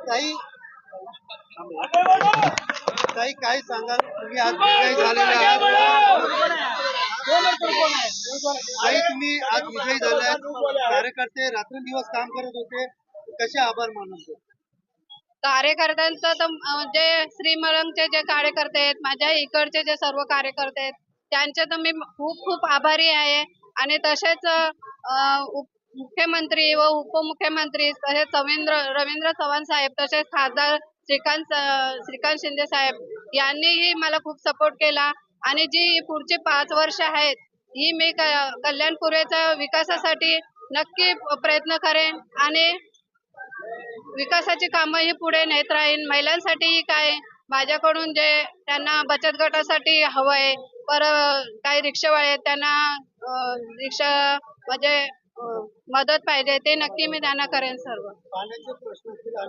ताई ताई काय सांगाल, तुम्ही आज विजयी झालेले आहात. ताई तुम्ही आज विजयी झाल्यात. कार्यकर्ते रात्रंदिवस काम करत होते, कसे आभार मानतो. कार्यकर्त्यांचं तर म्हणजे श्रीमळंगचे जे कार्यकर्ते आहेत, माझ्या इकडचे जे सर्व कार्यकर्ते आहेत, त्यांचे तर मी खूप खूप आभारी आहे. आणि तसेच मुख्यमंत्री व उपमुख्यमंत्री तसेच रवींद्र चव्हाण साहेब, तसेच खासदार श्रीकांत शिंदे साहेब यांनीही मला खूप सपोर्ट केला. आणि जी पुढची 5 वर्ष आहेत, ही मी कल्याणपुरेच्या विकासासाठी नक्की प्रयत्न करेन. आणि विकासाची कामं ही पुढे नेत राहीन. महिलांसाठी काय माझ्याकडून जे त्यांना बचत गटासाठी हवंय, काही रिक्षावाले आहेत, त्यांना रिक्षा म्हणजे मदत पाहिजे, ते नक्की मी त्यांना करेन सर्व. पाण्याचे प्रश्न असतील